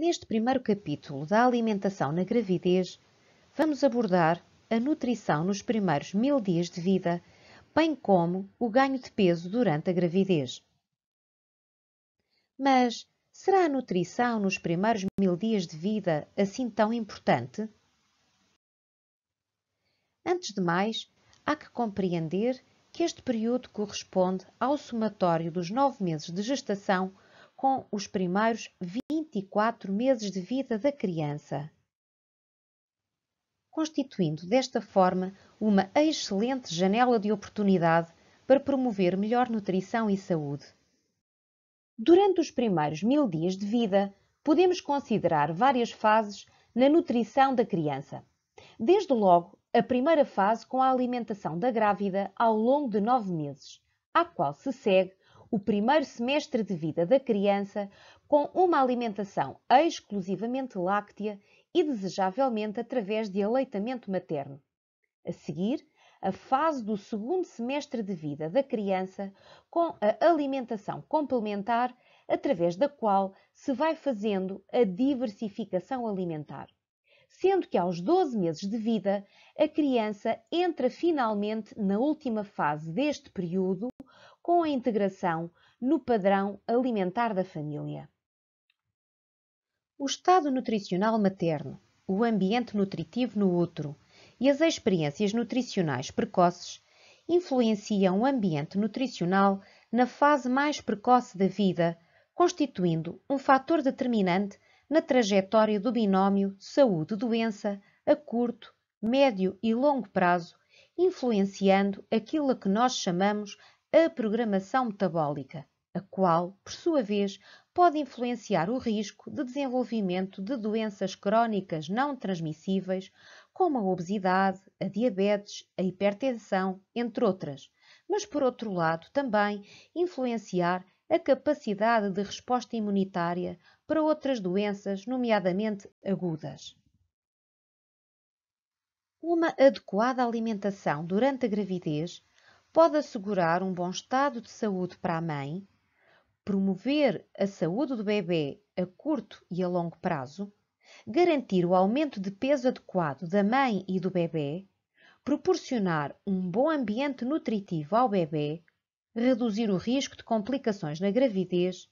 Neste primeiro capítulo da alimentação na gravidez, vamos abordar a nutrição nos primeiros 1000 dias de vida, bem como o ganho de peso durante a gravidez. Mas será a nutrição nos primeiros 1000 dias de vida assim tão importante? Antes de mais, há que compreender que este período corresponde ao somatório dos 9 meses de gestação com os primeiros 24 meses de vida da criança, constituindo desta forma uma excelente janela de oportunidade para promover melhor nutrição e saúde. Durante os primeiros 1000 dias de vida, podemos considerar várias fases na nutrição da criança. Desde logo, a primeira fase com a alimentação da grávida ao longo de 9 meses, à qual se segue o primeiro semestre de vida da criança com uma alimentação exclusivamente láctea e desejavelmente através de aleitamento materno. A seguir, a fase do segundo semestre de vida da criança com a alimentação complementar, através da qual se vai fazendo a diversificação alimentar. Sendo que aos 12 meses de vida, a criança entra finalmente na última fase deste período com a integração no padrão alimentar da família. O estado nutricional materno, o ambiente nutritivo no útero e as experiências nutricionais precoces influenciam o ambiente nutricional na fase mais precoce da vida, constituindo um fator determinante na trajetória do binómio saúde-doença a curto, médio e longo prazo, influenciando aquilo a que nós chamamos a programação metabólica, a qual, por sua vez, pode influenciar o risco de desenvolvimento de doenças crónicas não transmissíveis, como a obesidade, a diabetes, a hipertensão, entre outras, mas, por outro lado, também influenciar a capacidade de resposta imunitária para outras doenças, nomeadamente agudas. Uma adequada alimentação durante a gravidez pode assegurar um bom estado de saúde para a mãe, promover a saúde do bebê a curto e a longo prazo, garantir o aumento de peso adequado da mãe e do bebê, proporcionar um bom ambiente nutritivo ao bebê, reduzir o risco de complicações na gravidez,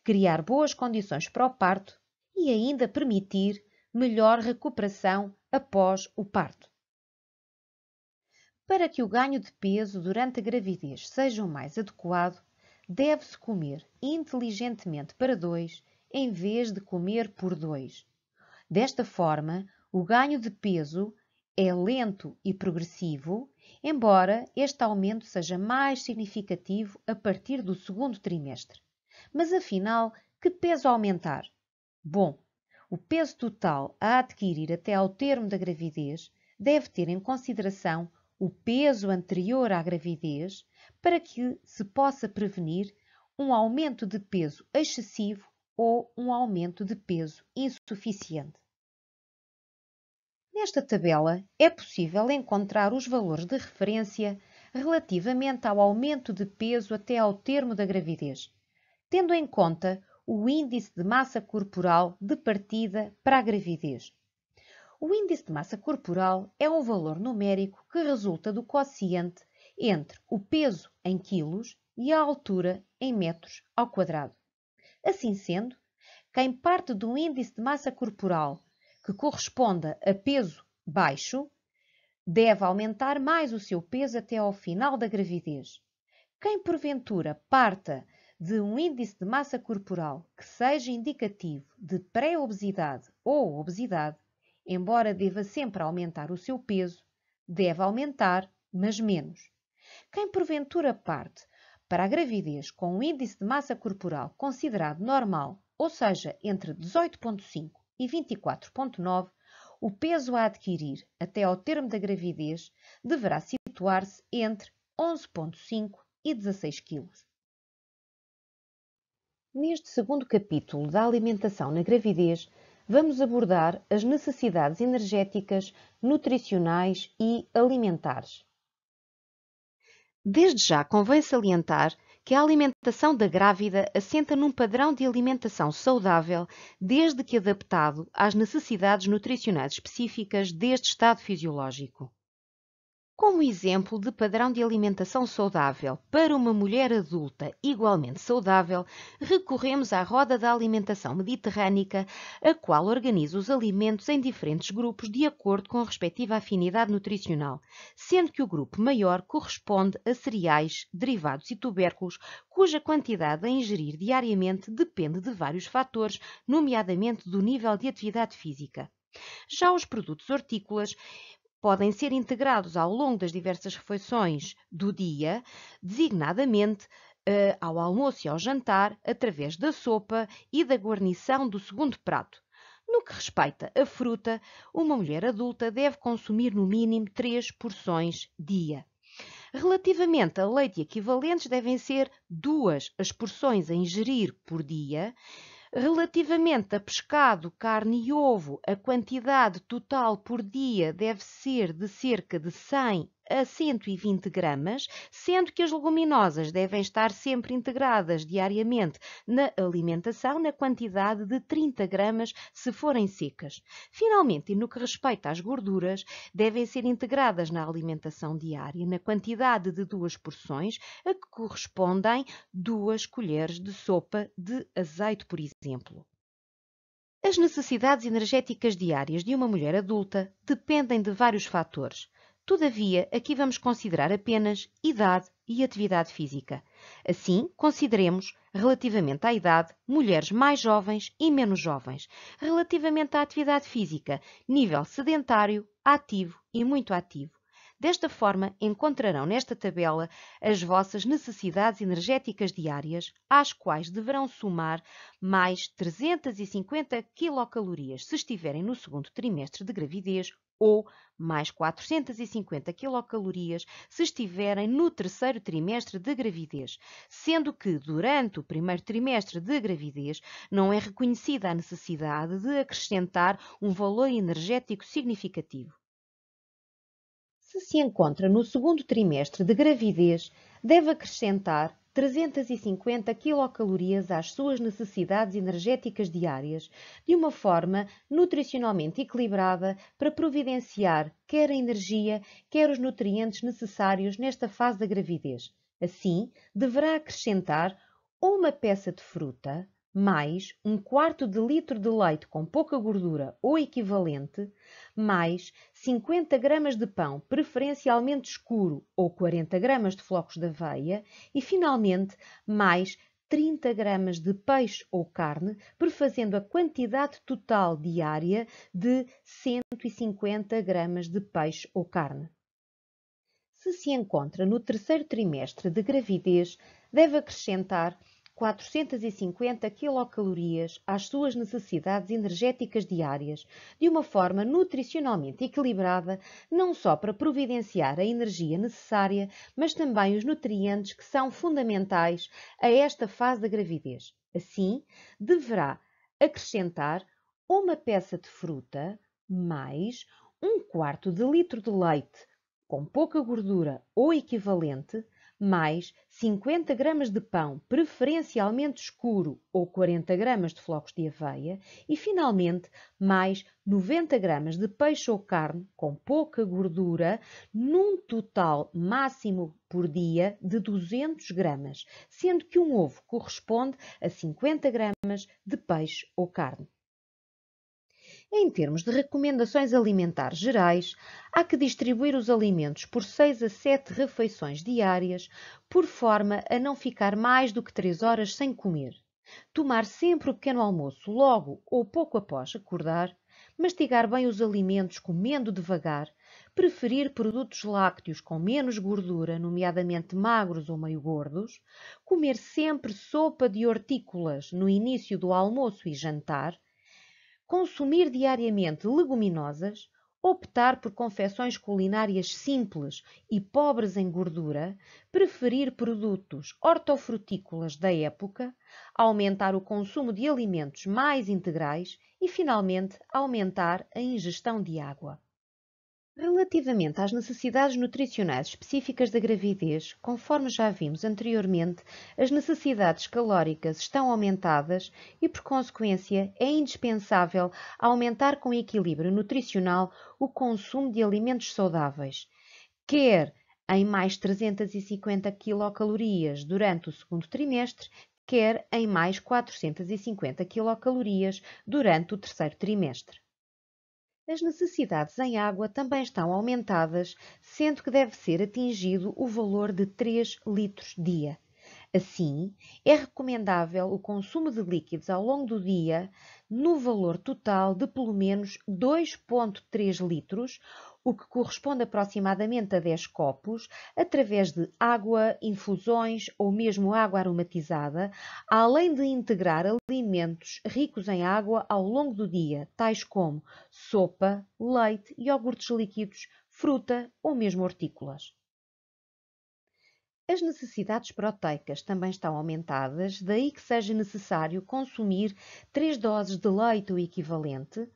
criar boas condições para o parto e ainda permitir melhor recuperação após o parto. Para que o ganho de peso durante a gravidez seja o mais adequado, deve-se comer inteligentemente para 2 em vez de comer por 2. Desta forma, o ganho de peso é lento e progressivo, embora este aumento seja mais significativo a partir do segundo trimestre. Mas afinal, que peso aumentar? Bom, o peso total a adquirir até ao termo da gravidez deve ter em consideração o peso anterior à gravidez para que se possa prevenir um aumento de peso excessivo ou um aumento de peso insuficiente. Nesta tabela é possível encontrar os valores de referência relativamente ao aumento de peso até ao termo da gravidez, tendo em conta o índice de massa corporal de partida para a gravidez. O índice de massa corporal é um valor numérico que resulta do quociente entre o peso em quilos e a altura em metros ao quadrado. Assim sendo, quem parte de um índice de massa corporal que corresponda a peso baixo, deve aumentar mais o seu peso até ao final da gravidez. Quem porventura parta de um índice de massa corporal que seja indicativo de pré-obesidade ou obesidade, embora deva sempre aumentar o seu peso, deve aumentar, mas menos. Quem porventura parte para a gravidez com um índice de massa corporal considerado normal, ou seja, entre 18,5 e 24,9, o peso a adquirir até ao termo da gravidez deverá situar-se entre 11,5 e 16 kg. Neste segundo capítulo da alimentação na gravidez, vamos abordar as necessidades energéticas, nutricionais e alimentares. Desde já convém salientar que a alimentação da grávida assenta num padrão de alimentação saudável, desde que adaptado às necessidades nutricionais específicas deste estado fisiológico. Como exemplo de padrão de alimentação saudável para uma mulher adulta igualmente saudável, recorremos à roda da alimentação mediterrânica, a qual organiza os alimentos em diferentes grupos de acordo com a respectiva afinidade nutricional, sendo que o grupo maior corresponde a cereais, derivados e tubérculos, cuja quantidade a ingerir diariamente depende de vários fatores, nomeadamente do nível de atividade física. Já os produtos hortícolas podem ser integrados ao longo das diversas refeições do dia, designadamente ao almoço e ao jantar, através da sopa e da guarnição do segundo prato. No que respeita à fruta, uma mulher adulta deve consumir no mínimo 3 porções dia. Relativamente a leite e equivalentes, devem ser 2 as porções a ingerir por dia. Relativamente a pescado, carne e ovo, a quantidade total por dia deve ser de cerca de 100 a 120 gramas, sendo que as leguminosas devem estar sempre integradas diariamente na alimentação na quantidade de 30 gramas se forem secas. Finalmente, e no que respeita às gorduras, devem ser integradas na alimentação diária na quantidade de 2 porções, a que correspondem 2 colheres de sopa de azeite, por exemplo. As necessidades energéticas diárias de uma mulher adulta dependem de vários fatores. Todavia, aqui vamos considerar apenas idade e atividade física. Assim, consideremos, relativamente à idade, mulheres mais jovens e menos jovens. Relativamente à atividade física, nível sedentário, ativo e muito ativo. Desta forma, encontrarão nesta tabela as vossas necessidades energéticas diárias, às quais deverão somar mais 350 quilocalorias se estiverem no segundo trimestre de gravidez ou mais 450 quilocalorias se estiverem no terceiro trimestre de gravidez, sendo que durante o primeiro trimestre de gravidez não é reconhecida a necessidade de acrescentar um valor energético significativo. Se encontra no segundo trimestre de gravidez, deve acrescentar 350 quilocalorias às suas necessidades energéticas diárias, de uma forma nutricionalmente equilibrada para providenciar quer a energia, quer os nutrientes necessários nesta fase da gravidez. Assim, deverá acrescentar uma peça de fruta, mais 1/4 de litro de leite com pouca gordura ou equivalente, mais 50 gramas de pão, preferencialmente escuro, ou 40 gramas de flocos de aveia e, finalmente, mais 30 gramas de peixe ou carne, prefazendo a quantidade total diária de 150 gramas de peixe ou carne. Se encontra no terceiro trimestre de gravidez, deve acrescentar 450 quilocalorias às suas necessidades energéticas diárias, de uma forma nutricionalmente equilibrada, não só para providenciar a energia necessária, mas também os nutrientes que são fundamentais a esta fase da gravidez. Assim, deverá acrescentar uma peça de fruta, mais 1/4 de litro de leite com pouca gordura ou equivalente, mais 50 gramas de pão, preferencialmente escuro, ou 40 gramas de flocos de aveia e, finalmente, mais 90 gramas de peixe ou carne com pouca gordura, num total máximo por dia de 200 gramas, sendo que um ovo corresponde a 50 gramas de peixe ou carne. Em termos de recomendações alimentares gerais, há que distribuir os alimentos por 6 a 7 refeições diárias, por forma a não ficar mais do que 3 horas sem comer. Tomar sempre o pequeno almoço logo ou pouco após acordar, mastigar bem os alimentos comendo devagar, preferir produtos lácteos com menos gordura, nomeadamente magros ou meio gordos, comer sempre sopa de hortícolas no início do almoço e jantar, consumir diariamente leguminosas, optar por confecções culinárias simples e pobres em gordura, preferir produtos hortofrutícolas da época, aumentar o consumo de alimentos mais integrais e, finalmente, aumentar a ingestão de água. Relativamente às necessidades nutricionais específicas da gravidez, conforme já vimos anteriormente, as necessidades calóricas estão aumentadas e, por consequência, é indispensável aumentar com equilíbrio nutricional o consumo de alimentos saudáveis, quer em mais 350 quilocalorias durante o segundo trimestre, quer em mais 450 quilocalorias durante o terceiro trimestre. As necessidades em água também estão aumentadas, sendo que deve ser atingido o valor de 3 litros dia. Assim, é recomendável o consumo de líquidos ao longo do dia no valor total de pelo menos 2,3 litros, o que corresponde aproximadamente a 10 copos, através de água, infusões ou mesmo água aromatizada, além de integrar alimentos ricos em água ao longo do dia, tais como sopa, leite, iogurtes líquidos, fruta ou mesmo hortícolas. As necessidades proteicas também estão aumentadas, daí que seja necessário consumir 3 doses de leite ou equivalente,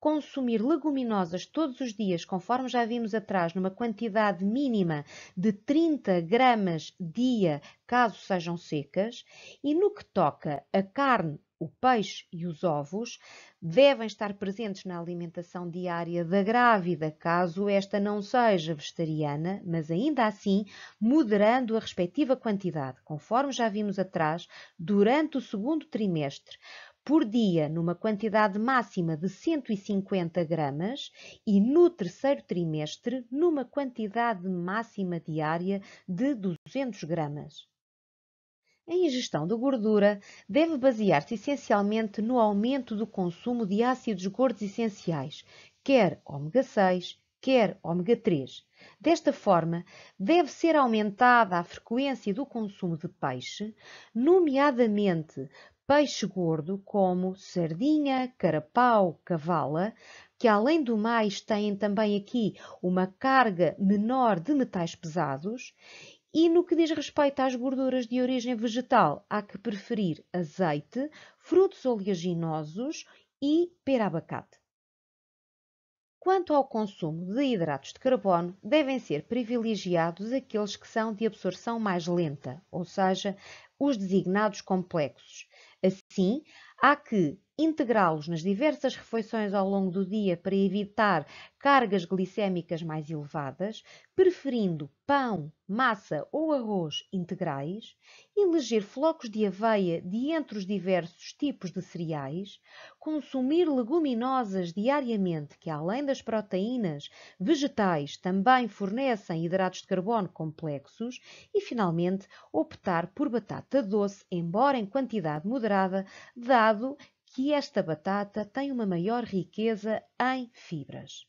consumir leguminosas todos os dias, conforme já vimos atrás, numa quantidade mínima de 30 gramas dia, caso sejam secas, e no que toca a carne, o peixe e os ovos, devem estar presentes na alimentação diária da grávida, caso esta não seja vegetariana, mas ainda assim moderando a respectiva quantidade, conforme já vimos atrás, durante o segundo trimestre, por dia numa quantidade máxima de 150 gramas e no terceiro trimestre numa quantidade máxima diária de 200 gramas. A ingestão de gordura deve basear-se essencialmente no aumento do consumo de ácidos gordos essenciais, quer ômega 6, quer ômega 3. Desta forma, deve ser aumentada a frequência do consumo de peixe, nomeadamente peixe gordo como sardinha, carapau, cavala, que além do mais têm também aqui uma carga menor de metais pesados. E no que diz respeito às gorduras de origem vegetal, há que preferir azeite, frutos oleaginosos e pera-abacate. Quanto ao consumo de hidratos de carbono, devem ser privilegiados aqueles que são de absorção mais lenta, ou seja, os designados complexos. Assim, há que integrá-los nas diversas refeições ao longo do dia para evitar cargas glicémicas mais elevadas, preferindo pão, massa ou arroz integrais, eleger flocos de aveia de entre os diversos tipos de cereais, consumir leguminosas diariamente, que além das proteínas vegetais também fornecem hidratos de carbono complexos, e finalmente optar por batata doce, embora em quantidade moderada, dado que esta batata tem uma maior riqueza em fibras.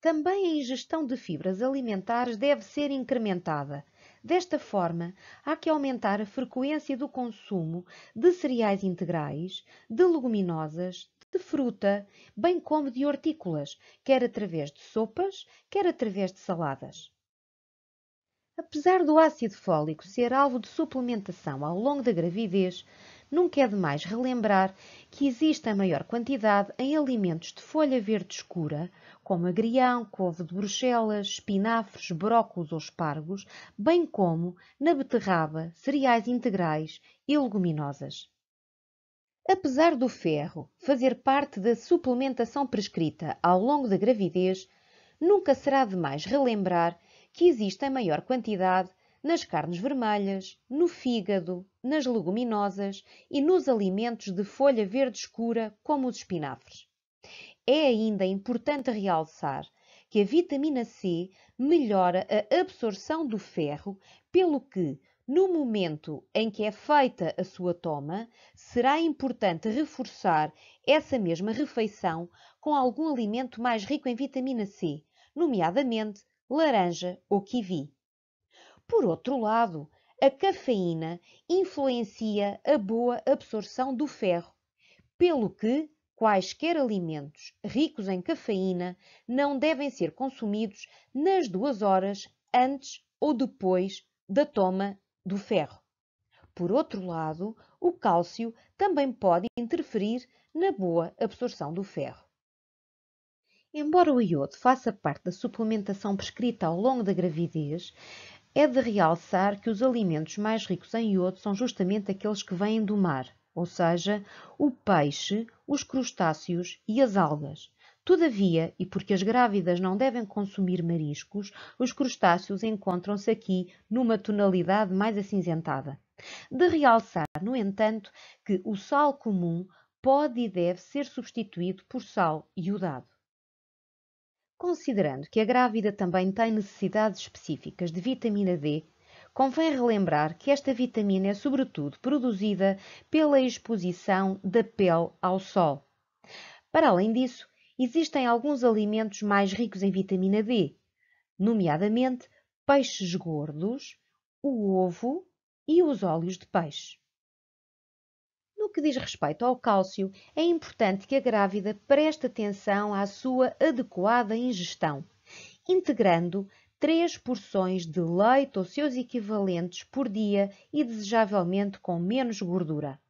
Também a ingestão de fibras alimentares deve ser incrementada. Desta forma, há que aumentar a frequência do consumo de cereais integrais, de leguminosas, de fruta, bem como de hortícolas, quer através de sopas, quer através de saladas. Apesar do ácido fólico ser alvo de suplementação ao longo da gravidez, nunca é demais relembrar que existe a maior quantidade em alimentos de folha verde escura, como agrião, couve de Bruxelas, espinafres, brócolos ou espargos, bem como na beterraba, cereais integrais e leguminosas. Apesar do ferro fazer parte da suplementação prescrita ao longo da gravidez, nunca será demais relembrar que existe em maior quantidade nas carnes vermelhas, no fígado, nas leguminosas e nos alimentos de folha verde escura, como os espinafres. É ainda importante realçar que a vitamina C melhora a absorção do ferro, pelo que, no momento em que é feita a sua toma, será importante reforçar essa mesma refeição com algum alimento mais rico em vitamina C, nomeadamente laranja ou kiwi. Por outro lado, a cafeína influencia a boa absorção do ferro, pelo que quaisquer alimentos ricos em cafeína não devem ser consumidos nas 2 horas antes ou depois da toma do ferro. Por outro lado, o cálcio também pode interferir na boa absorção do ferro. Embora o iodo faça parte da suplementação prescrita ao longo da gravidez, é de realçar que os alimentos mais ricos em iodo são justamente aqueles que vêm do mar, ou seja, o peixe, os crustáceos e as algas. Todavia, e porque as grávidas não devem consumir mariscos, os crustáceos encontram-se aqui numa tonalidade mais acinzentada. De realçar, no entanto, que o sal comum pode e deve ser substituído por sal iodado. Considerando que a grávida também tem necessidades específicas de vitamina D, convém relembrar que esta vitamina é sobretudo produzida pela exposição da pele ao sol. Para além disso, existem alguns alimentos mais ricos em vitamina D, nomeadamente peixes gordos, o ovo e os óleos de peixe. No que diz respeito ao cálcio, é importante que a grávida preste atenção à sua adequada ingestão, integrando 3 porções de leite ou seus equivalentes por dia e desejavelmente com menos gordura.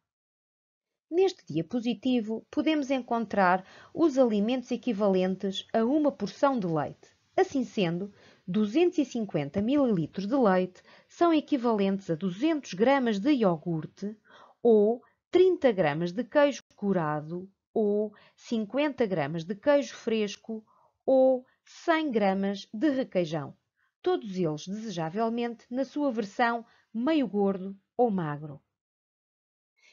Neste diapositivo, podemos encontrar os alimentos equivalentes a uma porção de leite. Assim sendo, 250 ml de leite são equivalentes a 200 gramas de iogurte ou 30 gramas de queijo curado ou 50 gramas de queijo fresco ou 100 gramas de requeijão. Todos eles, desejavelmente, na sua versão meio gordo ou magro.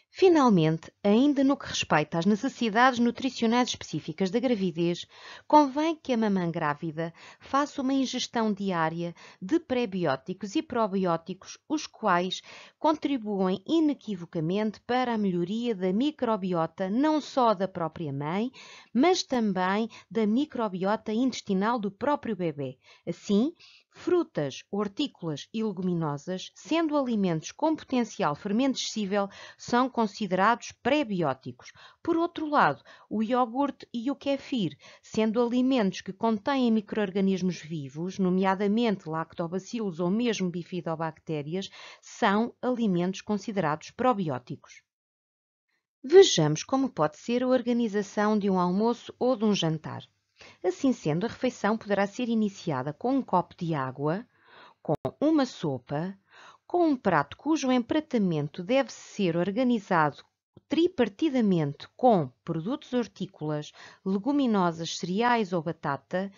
Finalmente, ainda no que respeita às necessidades nutricionais específicas da gravidez, convém que a mamã grávida faça uma ingestão diária de prebióticos e probióticos, os quais contribuem inequivocamente para a melhoria da microbiota não só da própria mãe, mas também da microbiota intestinal do próprio bebê. Assim, frutas, hortícolas e leguminosas, sendo alimentos com potencial fermentescível, são considerados pré-bióticos. Por outro lado, o iogurte e o kéfir, sendo alimentos que contêm micro-organismos vivos, nomeadamente lactobacilos ou mesmo bifidobactérias, são alimentos considerados probióticos. Vejamos como pode ser a organização de um almoço ou de um jantar. Assim sendo, a refeição poderá ser iniciada com um copo de água, com uma sopa, com um prato cujo empratamento deve ser organizado tripartidamente com produtos hortícolas, leguminosas, cereais ou batata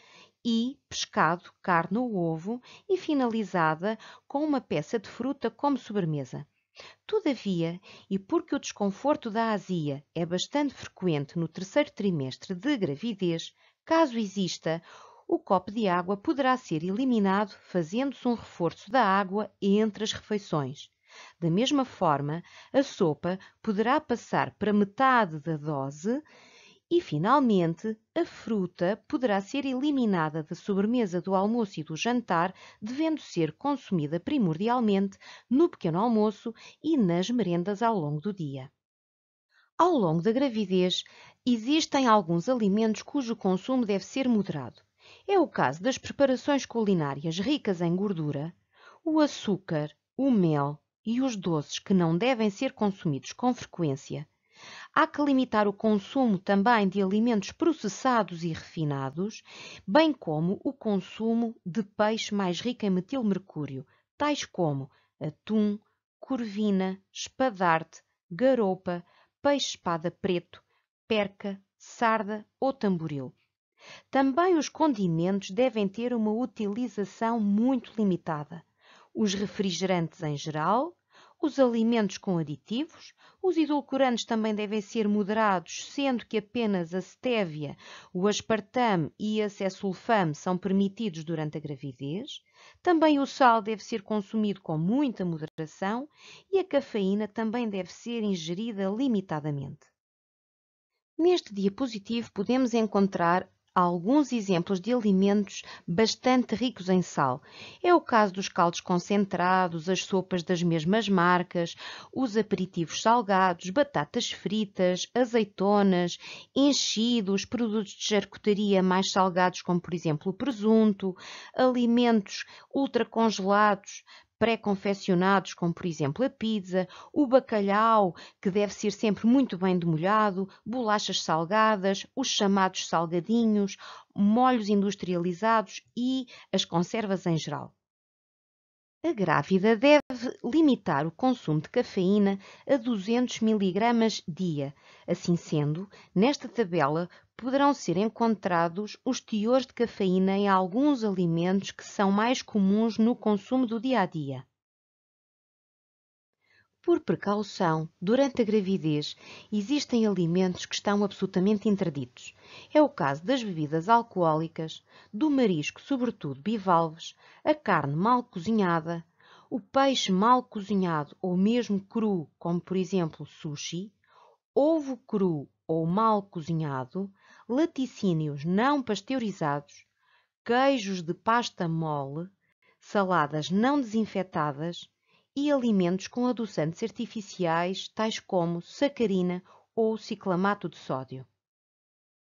e pescado, carne ou ovo e finalizada com uma peça de fruta como sobremesa. Todavia, e porque o desconforto da azia é bastante frequente no terceiro trimestre de gravidez, caso exista, o copo de água poderá ser eliminado fazendo-se um reforço da água entre as refeições. Da mesma forma, a sopa poderá passar para metade da dose e, finalmente, a fruta poderá ser eliminada da sobremesa do almoço e do jantar, devendo ser consumida primordialmente no pequeno almoço e nas merendas ao longo do dia. Ao longo da gravidez, existem alguns alimentos cujo consumo deve ser moderado. É o caso das preparações culinárias ricas em gordura, o açúcar, o mel e os doces que não devem ser consumidos com frequência. Há que limitar o consumo também de alimentos processados e refinados, bem como o consumo de peixe mais rico em metilmercúrio, tais como atum, corvina, espadarte, garoupa, peixe-espada preto, perca, sarda ou tamboril. Também os condimentos devem ter uma utilização muito limitada. Os refrigerantes em geral, os alimentos com aditivos, os edulcorantes também devem ser moderados, sendo que apenas a stévia, o aspartame e a acesulfame são permitidos durante a gravidez. Também o sal deve ser consumido com muita moderação e a cafeína também deve ser ingerida limitadamente. Neste diapositivo podemos encontrar alguns exemplos de alimentos bastante ricos em sal. É o caso dos caldos concentrados, as sopas das mesmas marcas, os aperitivos salgados, batatas fritas, azeitonas, enchidos, produtos de charcutaria mais salgados, como por exemplo o presunto, alimentos ultracongelados, pré-confeccionados, como por exemplo a pizza, o bacalhau, que deve ser sempre muito bem demolhado, bolachas salgadas, os chamados salgadinhos, molhos industrializados e as conservas em geral. A grávida deve limitar o consumo de cafeína a 200 mg dia. Assim sendo, nesta tabela poderão ser encontrados os teores de cafeína em alguns alimentos que são mais comuns no consumo do dia a dia. Por precaução, durante a gravidez, existem alimentos que estão absolutamente interditos. É o caso das bebidas alcoólicas, do marisco, sobretudo bivalves, a carne mal cozinhada, o peixe mal cozinhado ou mesmo cru, como por exemplo sushi, ovo cru ou mal cozinhado, laticínios não pasteurizados, queijos de pasta mole, saladas não desinfetadas e alimentos com adoçantes artificiais, tais como sacarina ou ciclamato de sódio.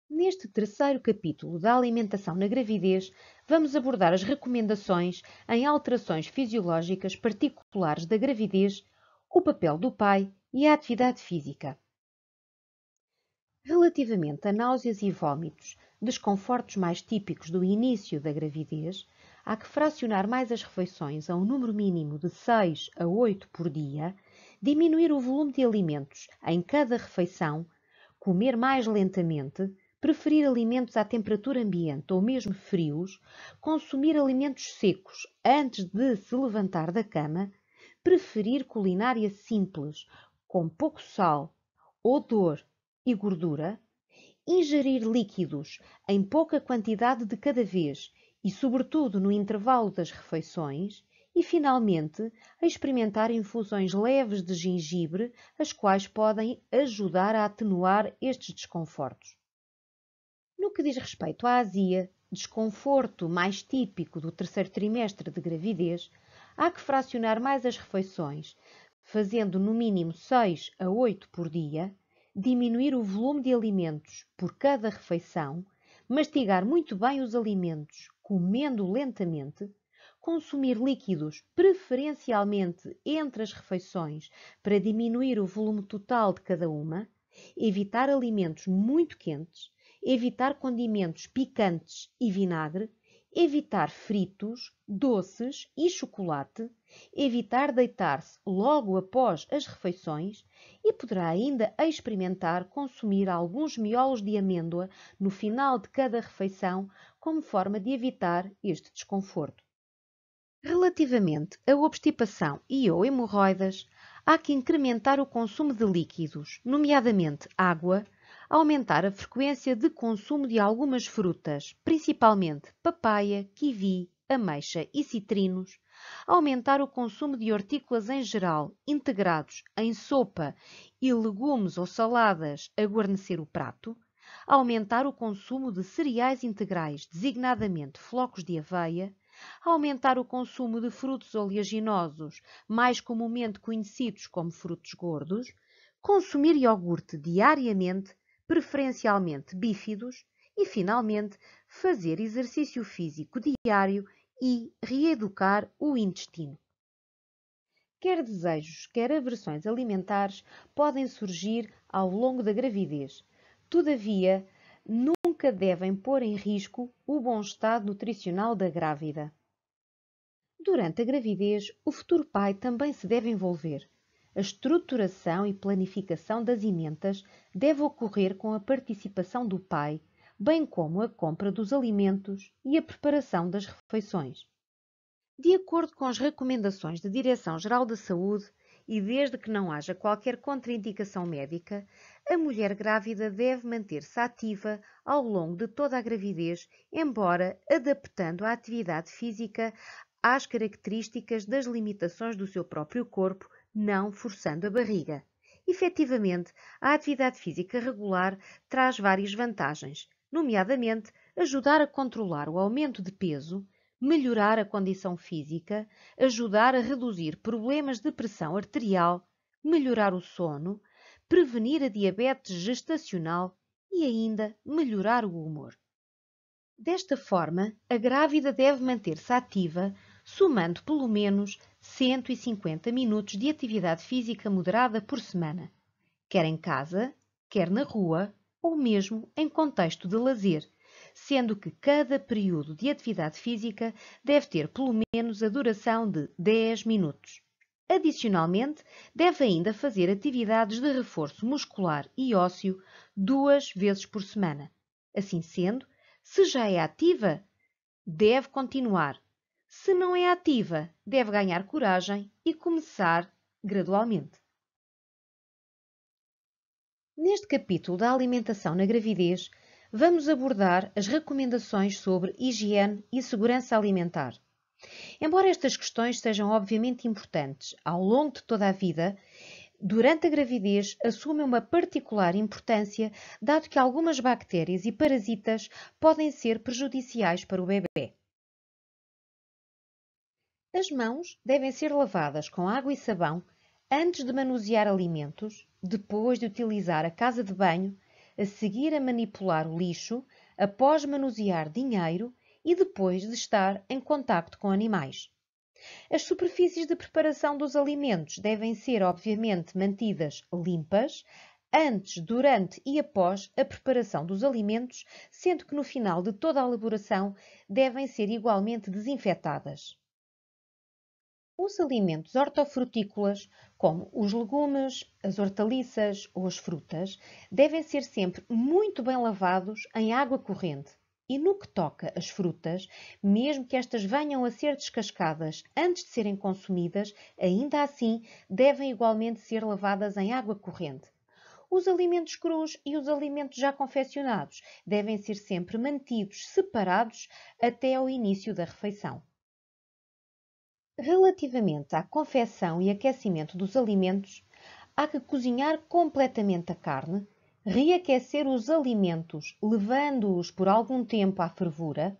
Neste terceiro capítulo da alimentação na gravidez, vamos abordar as recomendações em alterações fisiológicas particulares da gravidez, o papel do pai e a atividade física. Relativamente a náuseas e vômitos, desconfortos mais típicos do início da gravidez, há que fracionar mais as refeições a um número mínimo de 6 a 8 por dia, diminuir o volume de alimentos em cada refeição, comer mais lentamente, preferir alimentos à temperatura ambiente ou mesmo frios, consumir alimentos secos antes de se levantar da cama, preferir culinária simples, com pouco sal, odor e gordura, ingerir líquidos em pouca quantidade de cada vez e, sobretudo, no intervalo das refeições, e, finalmente, experimentar infusões leves de gengibre, as quais podem ajudar a atenuar estes desconfortos. No que diz respeito à azia, desconforto mais típico do terceiro trimestre de gravidez, há que fracionar mais as refeições, fazendo no mínimo 6 a 8 por dia, diminuir o volume de alimentos por cada refeição, mastigar muito bem os alimentos, comendo lentamente, consumir líquidos preferencialmente entre as refeições para diminuir o volume total de cada uma, evitar alimentos muito quentes, evitar condimentos picantes e vinagre, evitar fritos, doces e chocolate, evitar deitar-se logo após as refeições e poderá ainda experimentar consumir alguns miolos de amêndoa no final de cada refeição como forma de evitar este desconforto. Relativamente à obstipação e ou hemorroidas, há que incrementar o consumo de líquidos, nomeadamente água, aumentar a frequência de consumo de algumas frutas, principalmente papaya, kiwi, ameixa e citrinos, aumentar o consumo de hortícolas em geral, integrados em sopa e legumes ou saladas a guarnecer o prato, aumentar o consumo de cereais integrais, designadamente flocos de aveia, aumentar o consumo de frutos oleaginosos, mais comumente conhecidos como frutos gordos, consumir iogurte diariamente, preferencialmente bífidos, e, finalmente, fazer exercício físico diário e reeducar o intestino. Quer desejos, quer aversões alimentares podem surgir ao longo da gravidez. Todavia, nunca devem pôr em risco o bom estado nutricional da grávida. Durante a gravidez, o futuro pai também se deve envolver. A estruturação e planificação das ementas deve ocorrer com a participação do pai, bem como a compra dos alimentos e a preparação das refeições. De acordo com as recomendações da Direção-Geral da Saúde e desde que não haja qualquer contraindicação médica, a mulher grávida deve manter-se ativa ao longo de toda a gravidez, embora adaptando a atividade física às características das limitações do seu próprio corpo, não forçando a barriga. Efetivamente, a atividade física regular traz várias vantagens, nomeadamente ajudar a controlar o aumento de peso, melhorar a condição física, ajudar a reduzir problemas de pressão arterial, melhorar o sono, prevenir a diabetes gestacional e ainda melhorar o humor. Desta forma, a grávida deve manter-se ativa, somando pelo menos 150 minutos de atividade física moderada por semana, quer em casa, quer na rua ou mesmo em contexto de lazer, sendo que cada período de atividade física deve ter pelo menos a duração de 10 minutos. Adicionalmente, deve ainda fazer atividades de reforço muscular e ósseo 2 vezes por semana. Assim sendo, se já é ativa, deve continuar. Se não é ativa, deve ganhar coragem e começar gradualmente. Neste capítulo da alimentação na gravidez, vamos abordar as recomendações sobre higiene e segurança alimentar. Embora estas questões sejam obviamente importantes ao longo de toda a vida, durante a gravidez assumem uma particular importância, dado que algumas bactérias e parasitas podem ser prejudiciais para o bebê. As mãos devem ser lavadas com água e sabão antes de manusear alimentos, depois de utilizar a casa de banho, a seguir a manipular o lixo, após manusear dinheiro e depois de estar em contacto com animais. As superfícies de preparação dos alimentos devem ser, obviamente, mantidas limpas antes, durante e após a preparação dos alimentos, sendo que no final de toda a elaboração devem ser igualmente desinfetadas. Os alimentos hortofrutícolas, como os legumes, as hortaliças ou as frutas, devem ser sempre muito bem lavados em água corrente. E no que toca às frutas, mesmo que estas venham a ser descascadas antes de serem consumidas, ainda assim devem igualmente ser lavadas em água corrente. Os alimentos crus e os alimentos já confeccionados devem ser sempre mantidos separados até ao início da refeição. Relativamente à confecção e aquecimento dos alimentos, há que cozinhar completamente a carne, reaquecer os alimentos levando-os por algum tempo à fervura,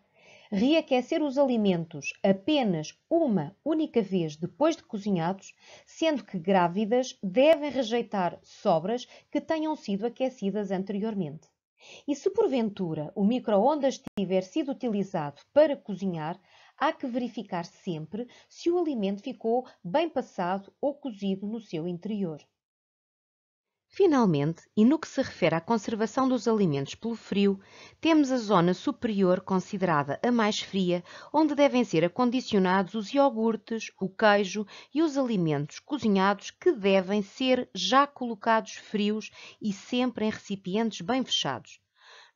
reaquecer os alimentos apenas uma única vez depois de cozinhados, sendo que grávidas devem rejeitar sobras que tenham sido aquecidas anteriormente. E se porventura o micro-ondas tiver sido utilizado para cozinhar, há que verificar sempre se o alimento ficou bem passado ou cozido no seu interior. Finalmente, e no que se refere à conservação dos alimentos pelo frio, temos a zona superior considerada a mais fria, onde devem ser acondicionados os iogurtes, o queijo e os alimentos cozinhados que devem ser já colocados frios e sempre em recipientes bem fechados.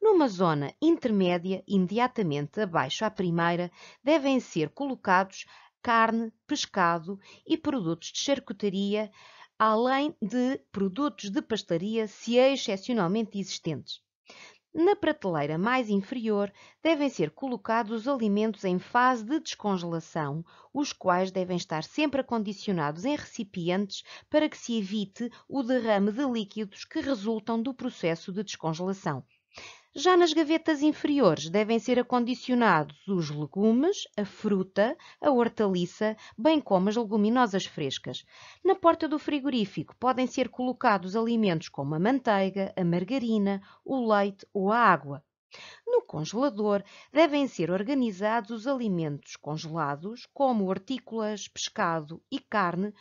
Numa zona intermédia, imediatamente abaixo à primeira, devem ser colocados carne, pescado e produtos de charcutaria, além de produtos de pastelaria, se excepcionalmente existentes. Na prateleira mais inferior, devem ser colocados os alimentos em fase de descongelação, os quais devem estar sempre acondicionados em recipientes para que se evite o derrame de líquidos que resultam do processo de descongelação. Já nas gavetas inferiores devem ser acondicionados os legumes, a fruta, a hortaliça, bem como as leguminosas frescas. Na porta do frigorífico podem ser colocados alimentos como a manteiga, a margarina, o leite ou a água. No congelador devem ser organizados os alimentos congelados, como hortícolas, pescado e carne,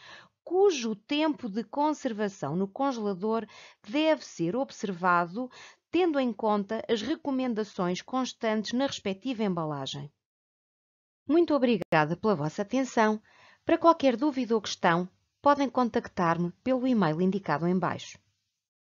cujo tempo de conservação no congelador deve ser observado tendo em conta as recomendações constantes na respectiva embalagem. Muito obrigada pela vossa atenção. Para qualquer dúvida ou questão, podem contactar-me pelo e-mail indicado em baixo.